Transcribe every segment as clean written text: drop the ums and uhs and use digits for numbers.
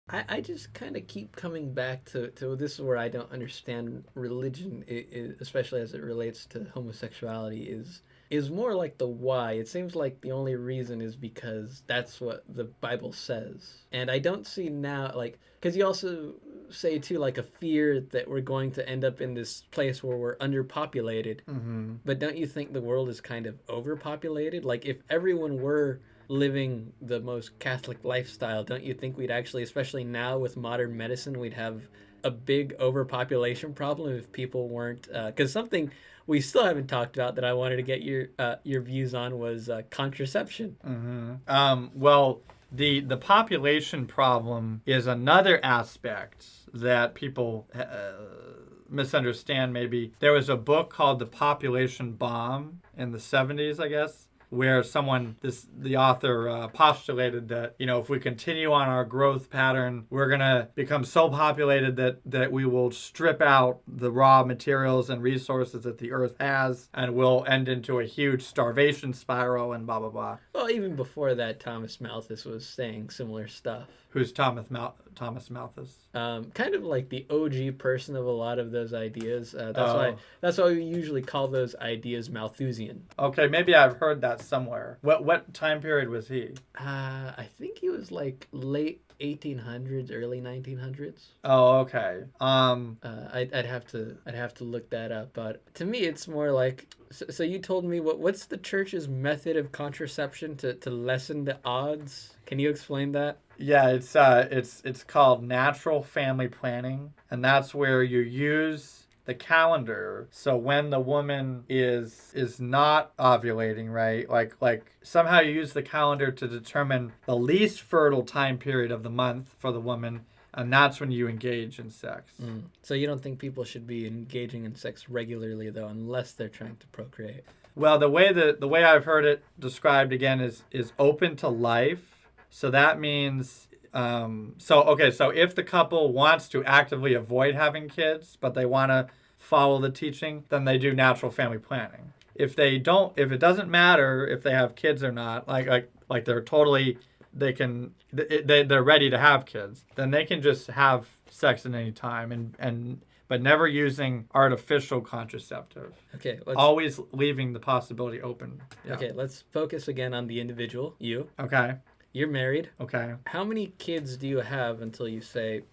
I just kind of keep coming back to this is where I don't understand religion, especially as it relates to homosexuality, is more like the why. It seems like the only reason is because that's what the Bible says. And I don't see now, like, because you also say, too, like a fear that we're going to end up in this place where we're underpopulated. Mm-hmm. But don't you think the world is kind of overpopulated? Like, if everyone were living the most Catholic lifestyle, don't you think we'd actually, especially now with modern medicine, we'd have a big overpopulation problem if people weren't? Because something we still haven't talked about that I wanted to get your views on was contraception. Mm-hmm. Well, the population problem is another aspect that people misunderstand. Maybe there was a book called The Population Bomb in the 70s, I guess, where the author postulated that, if we continue on our growth pattern, we're going to become so populated that we will strip out the raw materials and resources that the earth has, and we'll end into a huge starvation spiral and blah, blah, blah. Well, even before that, Thomas Malthus was saying similar stuff. Who's Thomas Malthus? Kind of like the OG person of a lot of those ideas. That's why we usually call those ideas Malthusian. Okay, maybe I've heard that somewhere. What time period was he? I think he was like late 1800s, early 1900s. Oh, okay. I'd have to look that up. But to me, it's more like. So you told me what's the church's method of contraception to lessen the odds? Can you explain that? Yeah, it's called natural family planning, and that's where you use the calendar. So when the woman is not ovulating, right? Like somehow you use the calendar to determine the least fertile time period of the month for the woman, and that's when you engage in sex. So you don't think people should be engaging in sex regularly though, unless they're trying to procreate? Well, the way I've heard it described again is open to life. So that means so if the couple wants to actively avoid having kids, but they want to follow the teaching, then they do natural family planning. If it doesn't matter if they have kids or not, like they're totally they're ready to have kids, then they can just have sex at any time but never using artificial contraceptive. Okay, always leaving the possibility open. Yeah. Okay, let's focus again on the individual. You. Okay. You're married. Okay. How many kids do you have until you say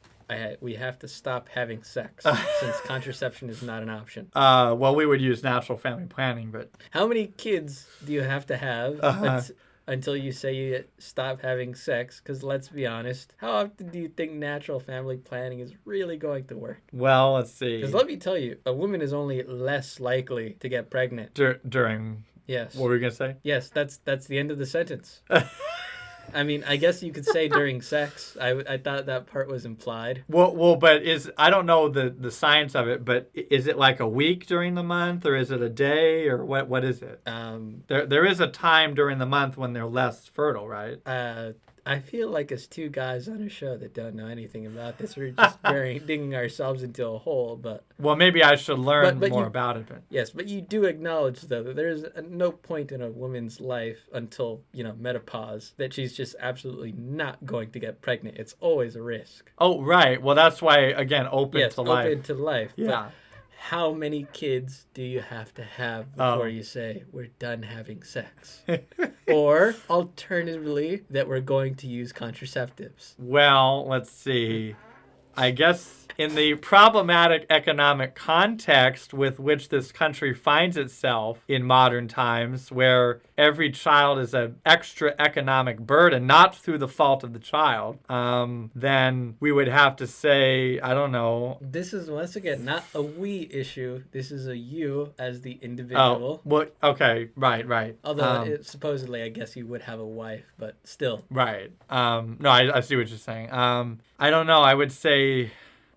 we have to stop having sex since contraception is not an option? Well, we would use natural family planning, but how many kids do you have to have until you say you stop having sex? Because let's be honest, how often do you think natural family planning is really going to work? Well, let's see. Because let me tell you, a woman is only less likely to get pregnant during. Yes. What were we gonna say? Yes, that's the end of the sentence. I mean, I guess you could say during sex. I thought that part was implied. Well, but I don't know the science of it, but is it like a week during the month, or is it a day, or what is it? There is a time during the month when they're less fertile, right? I feel like as two guys on a show that don't know anything about this, we're just digging ourselves into a hole. But well, maybe I should learn more about it. But yes, but you do acknowledge though that there's no point in a woman's life until menopause that she's just absolutely not going to get pregnant. It's always a risk. Oh, right. Well, that's why again, open to life. Open to life. Yeah. But how many kids do you have to have before you say we're done having sex? Or alternatively, that we're going to use contraceptives? Well, let's see. I guess in the problematic economic context with which this country finds itself in modern times, where every child is an extra economic burden, not through the fault of the child, then we would have to say, I don't know. This is, once again, not a we issue. This is a you as the individual. Oh, well, okay, right. Although, supposedly, I guess you would have a wife, but still. Right. No, I see what you're saying. I don't know. I would say...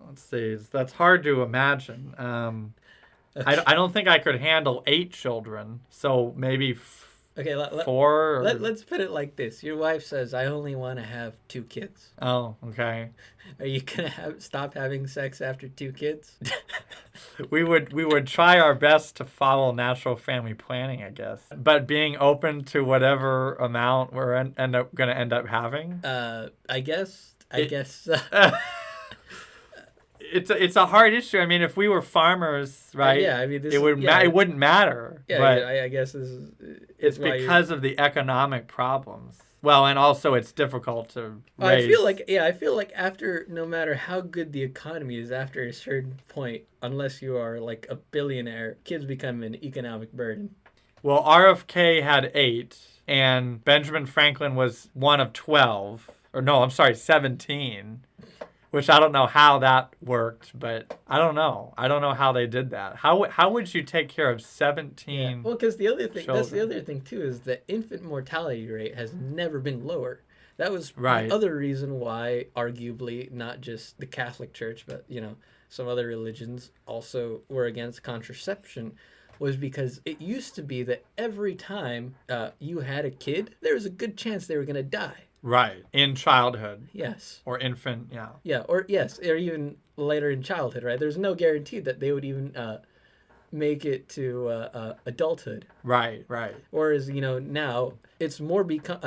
Let's see. That's hard to imagine. Okay. I don't think I could handle 8 children. So maybe 4. Let's put it like this. Your wife says, I only want to have 2 kids. Oh, okay. Are you going to stop having sex after 2 kids? We would try our best to follow natural family planning, I guess. But being open to whatever amount we're going to end up having? I guess I guess. It's a hard issue. I mean, if we were farmers, right? Yeah, I mean, this it would it wouldn't matter. Yeah, but I guess this is. It's because of the economic problems. Well, and also it's difficult to raise. I feel like after, no matter how good the economy is, after a certain point, unless you are like a billionaire, kids become an economic burden. Well, RFK had 8, and Benjamin Franklin was one of 12. Or no, I'm sorry, 17. Which I don't know how that worked, but I don't know. I don't know how they did that. How would you take care of 17? Yeah. Well, because that's the children? other thing too, is the infant mortality rate has never been lower. That was Right. the other reason why, arguably, not just the Catholic Church, but some other religions also were against contraception, was because it used to be that every time you had a kid, there was a good chance they were going to die. Right. In childhood. Yes. Or infant, yeah. Yeah, or even later in childhood, right? There's no guarantee that they would even make it to adulthood. Right. Whereas, now it's more become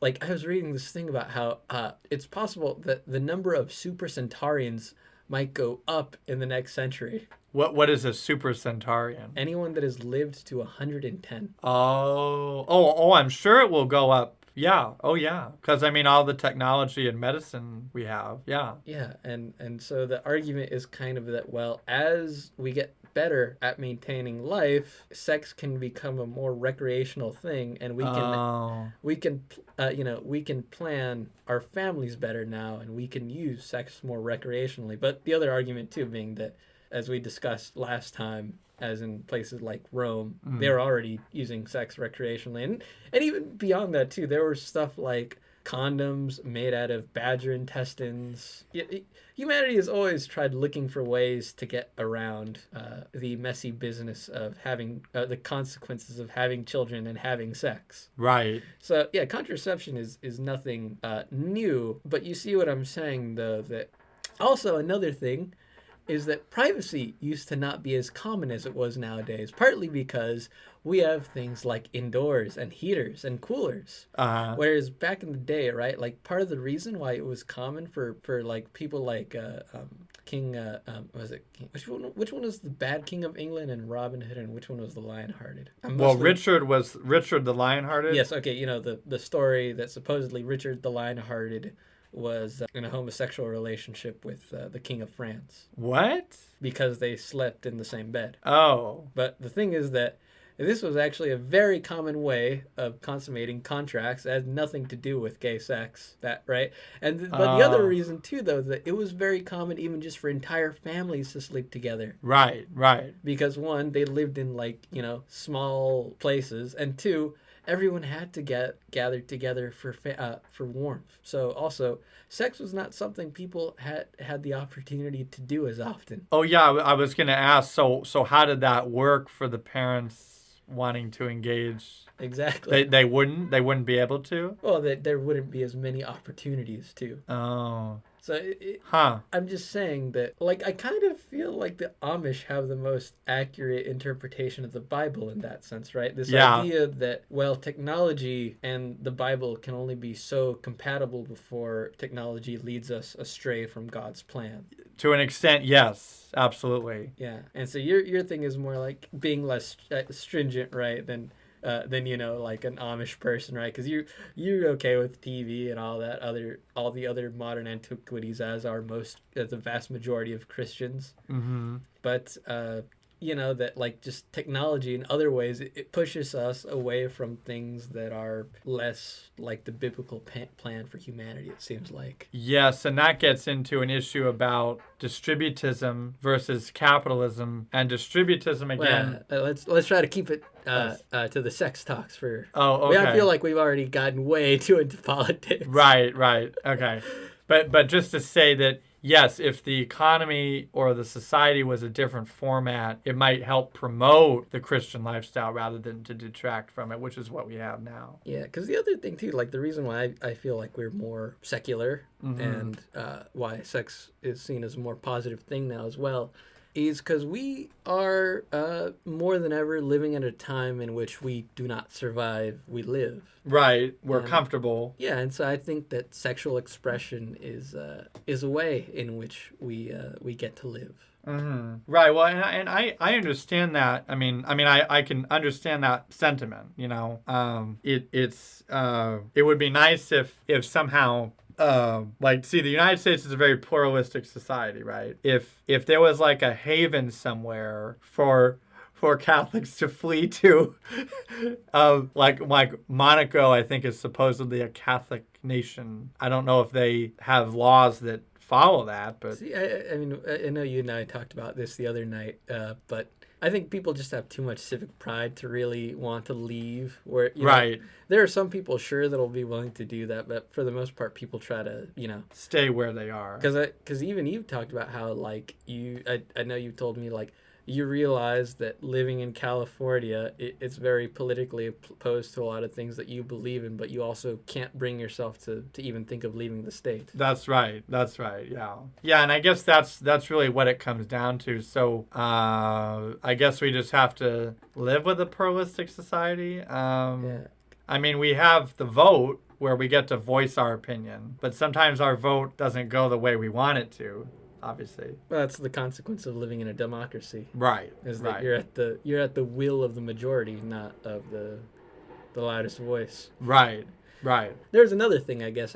like I was reading this thing about how it's possible that the number of super centaurians might go up in the next century. What is a super centaurian? Anyone that has lived to 110. Oh, I'm sure it will go up. Yeah. Oh, yeah. Because, I mean, all the technology and medicine we have. Yeah. Yeah. And so the argument is kind of that, well, as we get better at maintaining life, sex can become a more recreational thing, and we can plan our families better now, and we can use sex more recreationally. But the other argument, too, being that, as we discussed last time, as in places like Rome, they were already using sex recreationally. And even beyond that, too, there were stuff like condoms made out of badger intestines. Humanity has always tried looking for ways to get around the messy business of having the consequences of having children and having sex. Right. So, yeah, contraception is nothing new. But you see what I'm saying, though, that also another thing is that privacy used to not be as common as it was nowadays, partly because we have things like indoors and heaters and coolers. Whereas back in the day, right, like part of the reason why it was common for like people like King, was it King? Which one was the bad King of England and Robin Hood, and which one was the Lion-Hearted? Well, Richard was Richard the Lion-Hearted? Yes, okay, the story that supposedly Richard the Lion-Hearted was in a homosexual relationship with the King of France. What? Because they slept in the same bed. Oh. But the thing is that this was actually a very common way of consummating contracts. It had nothing to do with gay sex, right? But the other reason, too, though, is that it was very common even just for entire families to sleep together. Right. Because, one, they lived in, small places, and two, everyone had to get gathered together for warmth. So also, sex was not something people had the opportunity to do as often. Oh yeah, I was gonna ask. So how did that work for the parents wanting to engage? Exactly. They wouldn't be able to. Well, there wouldn't be as many opportunities to. Oh. So I'm just saying that, I kind of feel like the Amish have the most accurate interpretation of the Bible in that sense, right? This idea that, well, technology and the Bible can only be so compatible before technology leads us astray from God's plan. To an extent, yes, absolutely. Yeah, and so your thing is more like being less stringent, right, than like an Amish person, right? Because you're okay with TV and all the other modern antiquities, as the vast majority of Christians. Mm-hmm. But that just technology in other ways, it pushes us away from things that are less like the biblical plan for humanity, it seems like. Yes, and that gets into an issue about distributism versus capitalism, and distributism again. Well, let's try to keep it to the sex talks for. Oh, okay. I feel like we've already gotten way too into politics. Right. Okay. But just to say that, yes, if the economy or the society was a different format, it might help promote the Christian lifestyle rather than to detract from it, which is what we have now. Yeah, because the other thing, too, the reason why I feel like we're more secular and why sex is seen as a more positive thing now as well, is because we are more than ever living at a time in which we do not survive, we live. Right. We're Yeah. comfortable. Yeah, and so I think that sexual expression is a way in which we get to live. Mm-hmm. Right. Well, and I understand that. I mean, I can understand that sentiment. You know, it would be nice if somehow. The United States is a very pluralistic society, right? If there was like a haven somewhere for Catholics to flee to, like Monaco, I think is supposedly a Catholic nation. I don't know if they have laws that follow that, but See, I mean, I know you and I talked about this the other night, but I think people just have too much civic pride to really want to leave. Where you know, right, there are some people sure that'll be willing to do that, but for the most part, people try to stay where they are. because even you've talked about how like I know you told me like you realize that living in California, it's very politically opposed to a lot of things that you believe in, but you also can't bring yourself to even think of leaving the state. That's right. Yeah. Yeah, and I guess that's really what it comes down to. So I guess we just have to live with a pluralistic society. Yeah. I mean, we have the vote where we get to voice our opinion, but sometimes our vote doesn't go the way we want it to. Obviously, Well, that's the consequence of living in a democracy. right? Is that Right. you're at the will of the majority, not of the loudest voice. Right. Right. There's another thing I guess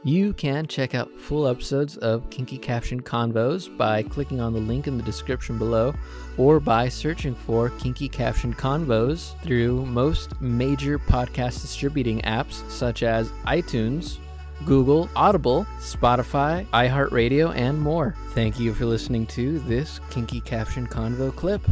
You can check out full episodes of Kinky Caption Convos by clicking on the link in the description below or by searching for Kinky Caption Convos through most major podcast distributing apps such as iTunes, Google, Audible, Spotify, iHeartRadio, and more. Thank you for listening to this Kinky Caption Convo clip.